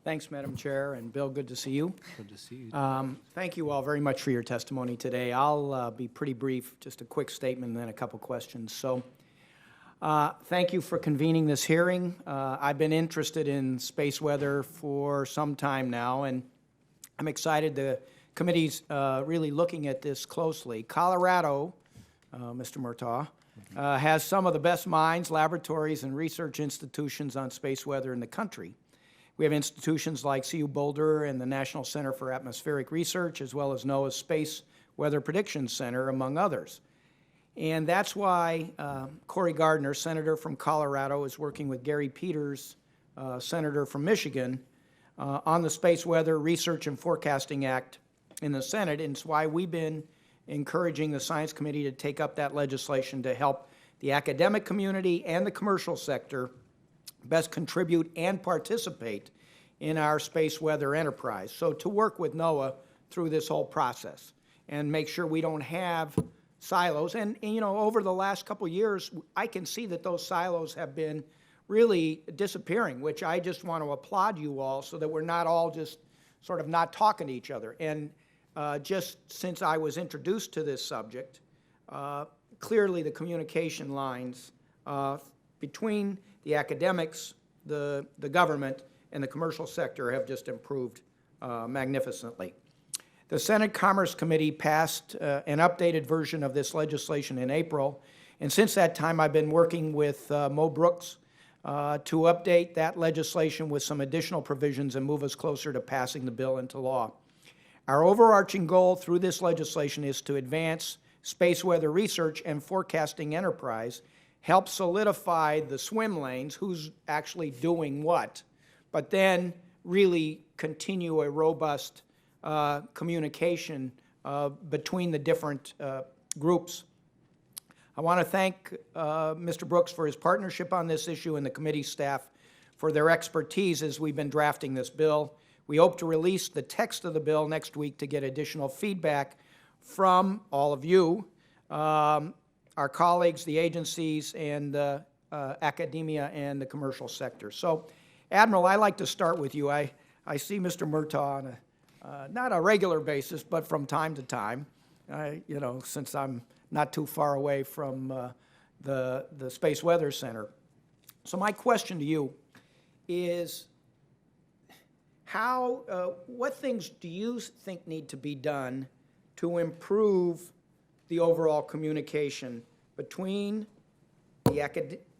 Thanks, Madam Chair, and Bill, good to see you. Good to see you. Thank you all very much for your testimony today. I'll be pretty brief, just a quick statement and then a couple questions. So, thank you for convening this hearing. I've been interested in space weather for some time now, and I'm excited the committee's really looking at this closely. Colorado, Mr. Murtaugh, has some of the best minds, laboratories, and research institutions on space weather in the country. We have institutions like CU Boulder and the National Center for Atmospheric Research, as well as NOAA's Space Weather Prediction Center, among others. And that's why Cory Gardner, senator from Colorado, is working with Gary Peters, senator from Michigan, on the Space Weather Research and Forecasting Act in the Senate. And it's why we've been encouraging the Science Committee to take up that legislation to help the academic community and the commercial sector best contribute and participate in our space weather enterprise. So to work with NOAA through this whole process and make sure we don't have silos. And you know, over the last couple of years, I can see that those silos have been really disappearing, which I just want to applaud you all so that we're not all just sort of not talking to each other. And just since I was introduced to this subject, clearly the communication lines between the academics, the government, and the commercial sector have just improved magnificently. The Senate Commerce Committee passed an updated version of this legislation in April, and since that time I've been working with Mo Brooks to update that legislation with some additional provisions and move us closer to passing the bill into law. Our overarching goal through this legislation is to advance space weather research and forecasting enterprise, help solidify the swim lanes, who's actually doing what, but then really continue a robust communication between the different groups. I want to thank Mr. Brooks for his partnership on this issue and the committee staff for their expertise as we've been drafting this bill. We hope to release the text of the bill next week to get additional feedback from all of you, our colleagues, the agencies, and academia and the commercial sector. So, Admiral, I'd like to start with you. I see Mr. Murtaugh on not a regular basis, but from time to time, you know, since I'm not too far away from the Space Weather Center. So my question to you is, what things do you think need to be done to improve the overall communication between the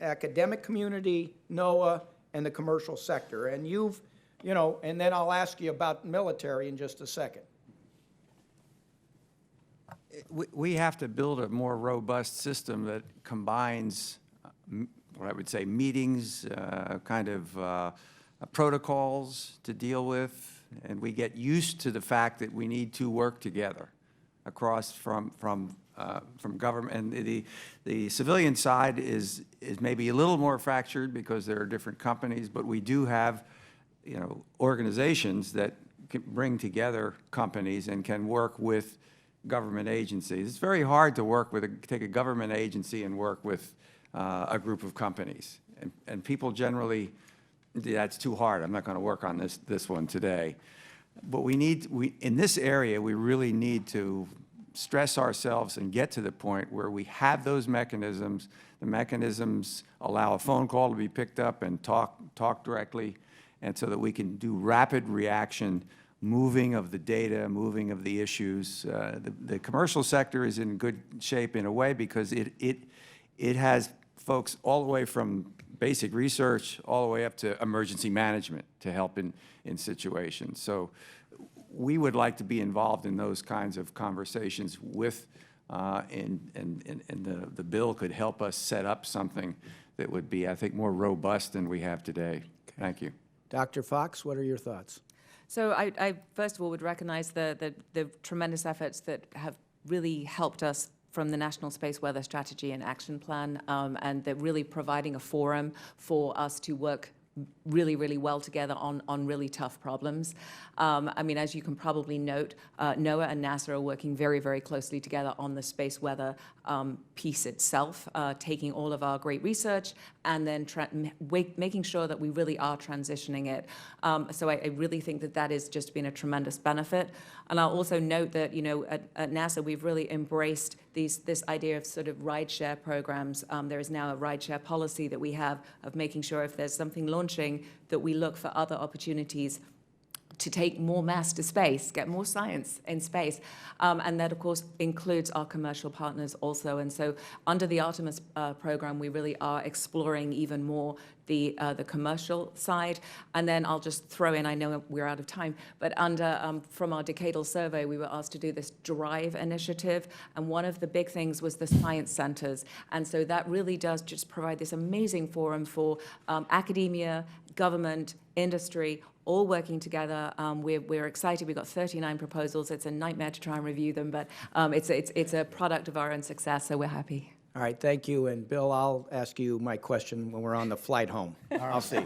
academic community, NOAA, and the commercial sector? And you know, and then I'll ask you about military in just a second. We have to build a more robust system that combines what I would say meetings, protocols to deal with, and we get used to the fact that we need to work together across from government. And the civilian side is maybe a little more fractured because there are different companies, but we do have, you know, organizations that can bring together companies and can work with government agencies. It's very hard to take a government agency and work with a group of companies, and people generally, that's too hard. I'm not going to work on this one today. But in this area, we really need to stress ourselves and get to the point where we have those mechanisms. The mechanisms allow a phone call to be picked up and talk directly, and so that we can do rapid reaction, moving of the data, moving of the issues. The commercial sector is in good shape in a way because it has folks all the way from basic research all the way up to emergency management to help in situations. So we would like to be involved in those kinds of conversations with, and the bill could help us set up something that would be, I think, more robust than we have today. Thank you. Dr. Fox, what are your thoughts? So I first of all would recognize the tremendous efforts that have really helped us from the National Space Weather Strategy and Action Plan, and they're really providing a forum for us to work really, really well together on really tough problems. I mean, as you can probably note, NOAA and NASA are working very, very closely together on the space weather piece itself, taking all of our great research and then making sure that we really are transitioning it. So I really think that that has just been a tremendous benefit. And I'll also note that, you know, at NASA, we've really embraced this idea of sort of rideshare programs. There is now a rideshare policy that we have of making sure if there's something launching, that we look for other opportunities to take more mass to space, get more science in space. And that, of course, includes our commercial partners also. And so under the Artemis program, we really are exploring even more the commercial side. And then I'll just throw in, I know we're out of time, but from our decadal survey, we were asked to do this DRIVE initiative. And one of the big things was the science centers. And so that really does just provide this amazing forum for academia, government, industry, all working together. We're excited. We've got 39 proposals. It's a nightmare to try and review them, but it's a product of our own success, so we're happy. All right, thank you. And Bill, I'll ask you my question when we're on the flight home. I'll see.